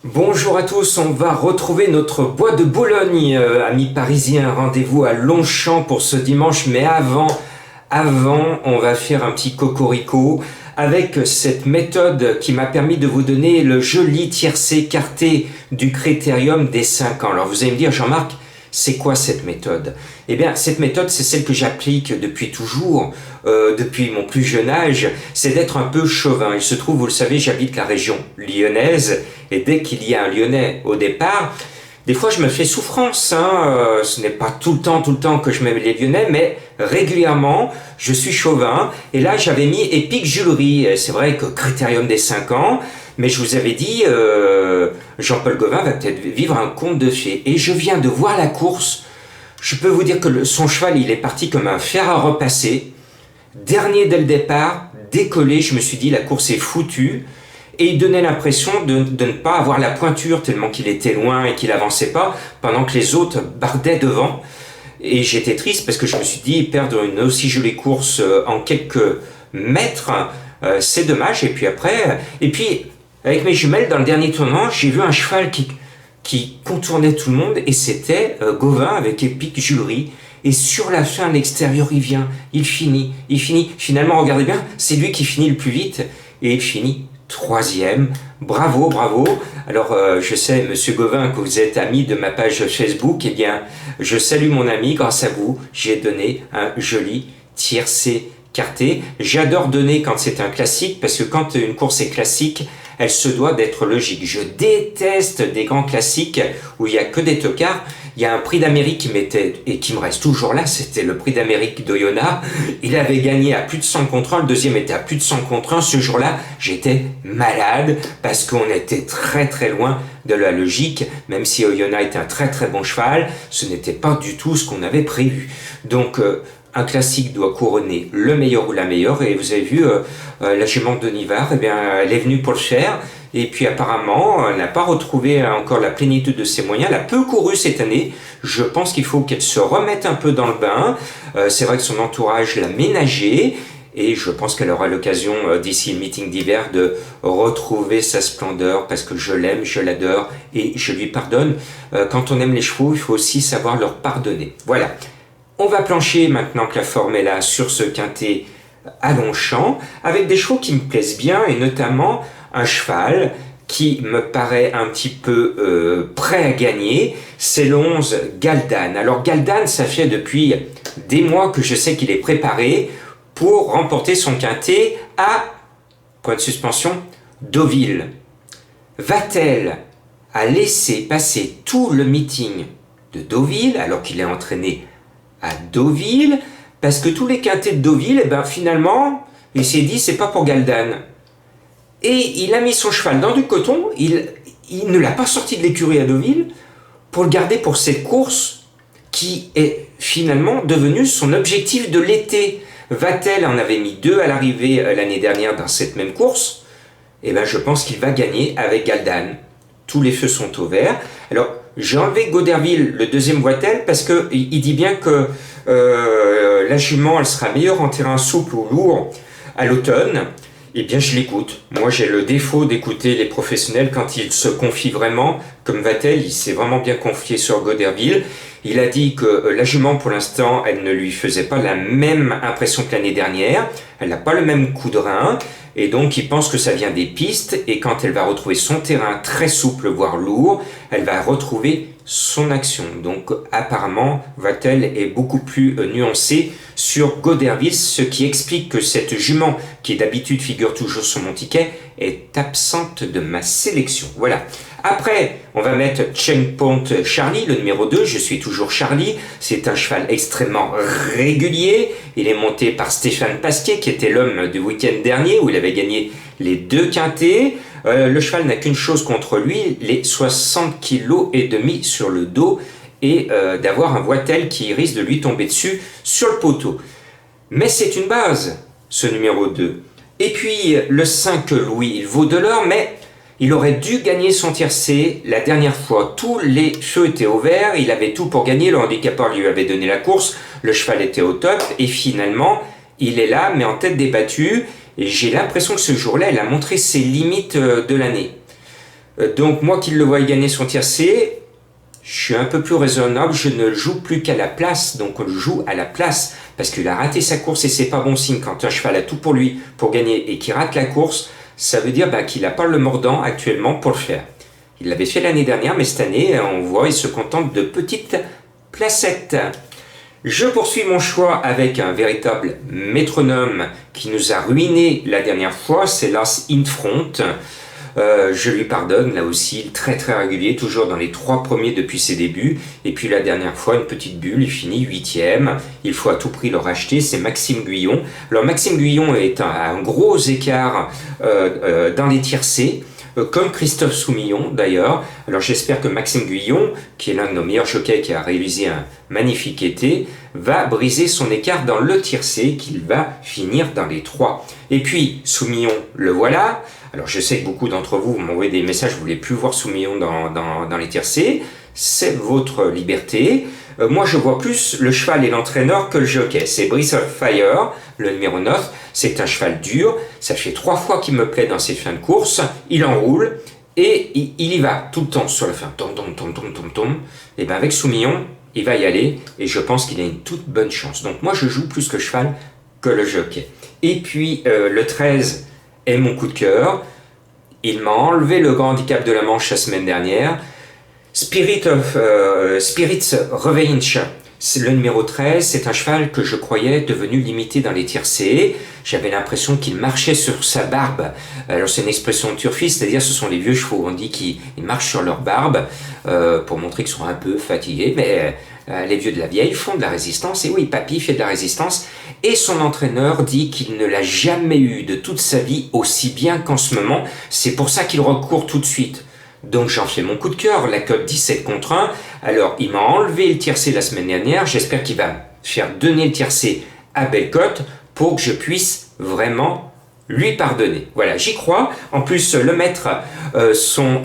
Bonjour à tous, on va retrouver notre bois de Boulogne, amis parisiens. Rendez-vous à Longchamp pour ce dimanche, mais avant, on va faire un petit cocorico avec cette méthode qui m'a permis de vous donner le joli tiercé écarté du critérium des 5 ans. Alors vous allez me dire, Jean-Marc, c'est quoi cette méthode? Eh bien, cette méthode, c'est celle que j'applique depuis toujours, depuis mon plus jeune âge, c'est d'être un peu chauvin. Il se trouve, vous le savez, j'habite la région lyonnaise, et dès qu'il y a un Lyonnais au départ, des fois je me fais souffrance, ce n'est pas tout le temps que je m'aime les Lyonnais, mais régulièrement, je suis chauvin, et là j'avais mis Epic Julery, c'est vrai que critérium des 5 ans, mais je vous avais dit, Jean-Paul Gauvin va peut-être vivre un conte de fées. Et je viens de voir la course. Je peux vous dire que son cheval, il est parti comme un fer à repasser. Dernier dès le départ, décollé, je me suis dit, la course est foutue. Et il donnait l'impression de ne pas avoir la pointure tellement qu'il était loin et qu'il avançait pas, pendant que les autres bardaient devant. Et j'étais triste parce que je me suis dit, perdre une aussi jolie course en quelques mètres, c'est dommage. Et puis, avec mes jumelles, dans le dernier tournant, j'ai vu un cheval qui contournait tout le monde, et c'était Gauvin avec Epic Julery. Et sur la fin, à l'extérieur, il vient, il finit. Finalement, regardez bien, c'est lui qui finit le plus vite, et il finit troisième. Bravo, bravo. Alors, je sais, Monsieur Gauvin, que vous êtes ami de ma page Facebook. Eh bien, je salue mon ami. Grâce à vous, j'ai donné un joli tiercé carté. J'adore donner quand c'est un classique, parce que quand une course est classique, elle se doit d'être logique. Je déteste des grands classiques où il n'y a que des tocards. Il y a un prix d'Amérique qui m'était, et qui me reste toujours là, c'était le prix d'Amérique d'Oyonnax. Il avait gagné à plus de 100 contre 1, le deuxième était à plus de 100 contre 1. Ce jour-là, j'étais malade parce qu'on était très loin de la logique. Même si Oyonnax était un très bon cheval, ce n'était pas du tout ce qu'on avait prévu. Donc, un classique doit couronner le meilleur ou la meilleure, et vous avez vu, la jument de Nivard, eh bien, elle est venue pour le faire, et puis apparemment, elle n'a pas retrouvé encore la plénitude de ses moyens. Elle a peu couru cette année. Je pense qu'il faut qu'elle se remette un peu dans le bain. C'est vrai que son entourage l'a ménagée, et je pense qu'elle aura l'occasion, d'ici le meeting d'hiver, de retrouver sa splendeur, parce que je l'aime, je l'adore, et je lui pardonne. Quand on aime les chevaux, il faut aussi savoir leur pardonner. Voilà. On va plancher, maintenant que la forme est là, sur ce quintet à Longchamp, avec des chevaux qui me plaisent bien, et notamment un cheval qui me paraît un petit peu prêt à gagner, c'est l'11 Galdan. Alors Galdan, ça fait depuis des mois que je sais qu'il est préparé pour remporter son quintet à, point de suspension, Deauville. Va-t-elle laisser passer tout le meeting de Deauville, alors qu'il est entraîné à Deauville, parce que tous les quintets de Deauville, finalement, il s'est dit, c'est pas pour Galdan. Et il a mis son cheval dans du coton, il ne l'a pas sorti de l'écurie à Deauville, pour le garder pour cette course qui est finalement devenue son objectif de l'été. Vatel en avait mis 2 à l'arrivée l'année dernière dans cette même course. Et je pense qu'il va gagner avec Galdan. Tous les feux sont au vert. Alors, j'ai enlevé Goderville, le deuxième Voitel, parce qu'il dit bien que la jument, elle sera meilleure en terrain souple ou lourd à l'automne. Eh bien, je l'écoute. Moi, j'ai le défaut d'écouter les professionnels quand ils se confient vraiment. Comme Vatel, il s'est vraiment bien confié sur Goderville. Il a dit que la jument, pour l'instant, elle ne lui faisait pas la même impression que l'année dernière. Elle n'a pas le même coup de rein. Et donc, il pense que ça vient des pistes. Et quand elle va retrouver son terrain très souple, voire lourd, elle va retrouver son action. Donc, apparemment, Vatel est beaucoup plus nuancé sur Goderville, ce qui explique que cette jument, qui d'habitude figure toujours sur mon ticket, est absente de ma sélection. Voilà. Après, on va mettre Checkpoint Charlie, le numéro 2. Je suis toujours Charlie. C'est un cheval extrêmement régulier. Il est monté par Stéphane Pasquier, qui était l'homme du week-end dernier, où il avait gagné les 2 quintets. Le cheval n'a qu'une chose contre lui, les 60 kg et demi sur le dos, et d'avoir un Voitel qui risque de lui tomber dessus sur le poteau. Mais c'est une base, ce numéro 2. Et puis, le 5 Louis, il vaut de l'or, mais il aurait dû gagner son tiercé la dernière fois. Tous les feux étaient au vert, il avait tout pour gagner, le handicapeur lui avait donné la course, le cheval était au top, et finalement, il est là, mais en tête des battues, et j'ai l'impression que ce jour-là, il a montré ses limites de l'année. Donc moi qui le vois gagner son tiercé, je suis un peu plus raisonnable, je ne joue plus qu'à la place, donc on joue à la place, parce qu'il a raté sa course et c'est pas bon signe quand un cheval a tout pour lui pour gagner et qu'il rate la course, ça veut dire qu'il n'a pas le mordant actuellement pour le faire. Il l'avait fait l'année dernière, mais cette année, on voit, il se contente de petites placettes. Je poursuis mon choix avec un véritable métronome qui nous a ruiné la dernière fois, c'est l'As In Front. Je lui pardonne, là aussi, très très régulier, toujours dans les 3 premiers depuis ses débuts. Et puis la dernière fois, une petite bulle, il finit 8e. Il faut à tout prix le racheter, c'est Maxime Guyon. Alors Maxime Guyon est à un gros écart dans les tiercés, comme Christophe Soumillon d'ailleurs. Alors j'espère que Maxime Guyon, qui est l'un de nos meilleurs jockeys, qui a réalisé un magnifique été, va briser son écart dans le tiercé, qu'il va finir dans les 3. Et puis Soumillon, le voilà. Alors je sais que beaucoup d'entre vous m'envoyez des messages, vous ne voulez plus voir Soumillon dans les tiercés, c'est votre liberté. Moi je vois plus le cheval et l'entraîneur que le jockey. C'est Breath of Fire, le numéro 9, c'est un cheval dur, ça fait 3 fois qu'il me plaît dans ses fins de course, il enroule et il y va tout le temps sur la fin, tom. Et bien avec Soumillon, il va y aller et je pense qu'il a une toute bonne chance. Donc moi je joue plus le cheval que le jockey. Et puis le 13 est mon coup de cœur. Il m'a enlevé le grand handicap de la Manche la semaine dernière. Spirits Revenge, c'est le numéro 13, c'est un cheval que je croyais devenu limité dans les tiercés. J'avais l'impression qu'il marchait sur sa barbe. Alors c'est une expression turfiste, c'est-à-dire ce sont les vieux chevaux, on dit qu'ils marchent sur leur barbe pour montrer qu'ils sont un peu fatigués, mais les vieux de la vieille font de la résistance, et oui, papy fait de la résistance, et son entraîneur dit qu'il ne l'a jamais eu de toute sa vie aussi bien qu'en ce moment, c'est pour ça qu'il recourt tout de suite. Donc j'en fais mon coup de cœur, la cote 17 contre 1. Alors il m'a enlevé le tiercé la semaine dernière, j'espère qu'il va me faire donner le tiercé à belle cote pour que je puisse vraiment lui pardonner. Voilà, j'y crois. En plus, le maître, son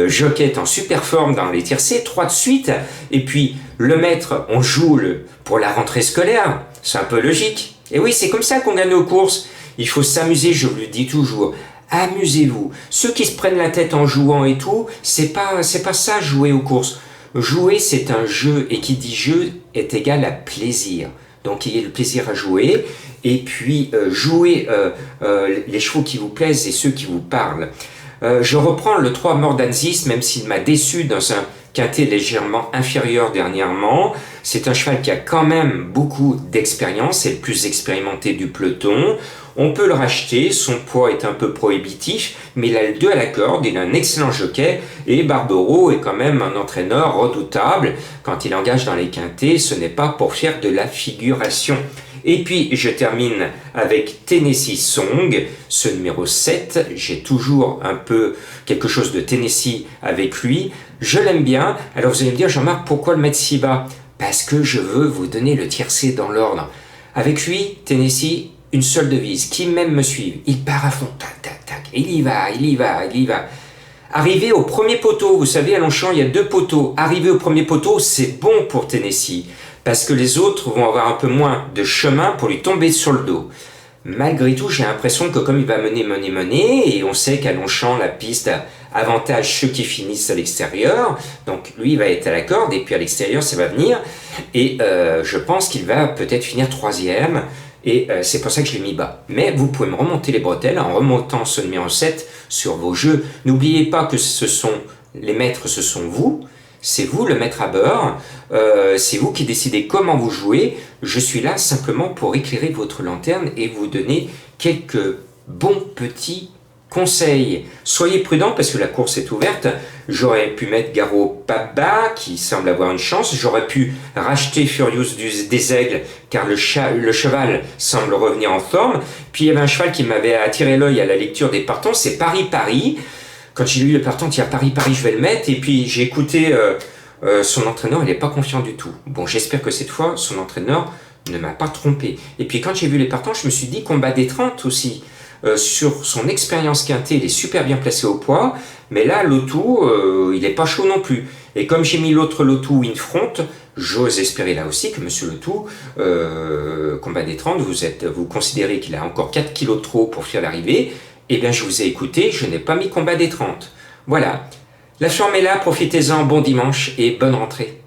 jockey est en super forme dans les tiercés, 3 de suite. Et puis le maître, on joue pour la rentrée scolaire, c'est un peu logique. Et oui, c'est comme ça qu'on gagne nos courses. Il faut s'amuser, je vous le dis toujours. Amusez-vous. Ceux qui se prennent la tête en jouant et tout, c'est pas ça jouer aux courses. Jouer, c'est un jeu, et qui dit jeu est égal à plaisir. Donc ayez le plaisir à jouer, et puis jouez les chevaux qui vous plaisent et ceux qui vous parlent. Je reprends le 3 Mordanzis, même s'il m'a déçu dans un quintet légèrement inférieur dernièrement. C'est un cheval qui a quand même beaucoup d'expérience, c'est le plus expérimenté du peloton. On peut le racheter, son poids est un peu prohibitif, mais il a le 2 à la corde, il a un excellent jockey, et Barbero est quand même un entraîneur redoutable. Quand il engage dans les quintets, ce n'est pas pour faire de la figuration. Et puis je termine avec Tennessee Song, ce numéro 7, j'ai toujours un peu quelque chose de Tennessee avec lui, je l'aime bien. Alors vous allez me dire, Jean-Marc, pourquoi le mettre si bas? Parce que je veux vous donner le tiercé dans l'ordre. Avec lui, Tennessee, une seule devise, qui même me suive, il part à fond, tac, tac, tac, il y va. Arrivé au premier poteau, vous savez, à Longchamp, il y a 2 poteaux. Arrivé au premier poteau, c'est bon pour Tennessee, parce que les autres vont avoir un peu moins de chemin pour lui tomber sur le dos. Malgré tout, j'ai l'impression que comme il va mener, et on sait qu'à Longchamp, la piste avantage ceux qui finissent à l'extérieur, donc lui, il va être à la corde, et puis à l'extérieur, ça va venir, et je pense qu'il va peut-être finir 3e, et c'est pour ça que je l'ai mis bas. Mais vous pouvez me remonter les bretelles en remontant ce numéro 7 sur vos jeux. N'oubliez pas que les maîtres, ce sont vous. C'est vous le maître à beurre. C'est vous qui décidez comment vous jouez. Je suis là simplement pour éclairer votre lanterne et vous donner quelques bons petits conseils. Soyez prudents parce que la course est ouverte. J'aurais pu mettre Garo Paba qui semble avoir une chance. J'aurais pu racheter Furious des Aigles car le cheval semble revenir en forme. Puis il y avait un cheval qui m'avait attiré l'œil à la lecture des partants, c'est Paris. Quand j'ai lu le partant, il y a Paris, je vais le mettre. Et puis j'ai écouté son entraîneur, il n'est pas confiant du tout. Bon, j'espère que cette fois, son entraîneur ne m'a pas trompé. Et puis quand j'ai vu les partants, je me suis dit combat des 30 aussi. Sur son expérience quintée, il est super bien placé au poids, mais là, l'Autou, il n'est pas chaud non plus. Et comme j'ai mis l'autre L'Autou in front, j'ose espérer là aussi que Monsieur L'Autou, combat des 30, vous considérez qu'il a encore 4 kilos de trop pour faire l'arrivée, eh bien je vous ai écouté, je n'ai pas mis combat des 30. Voilà, La chambre est là, profitez-en, bon dimanche et bonne rentrée.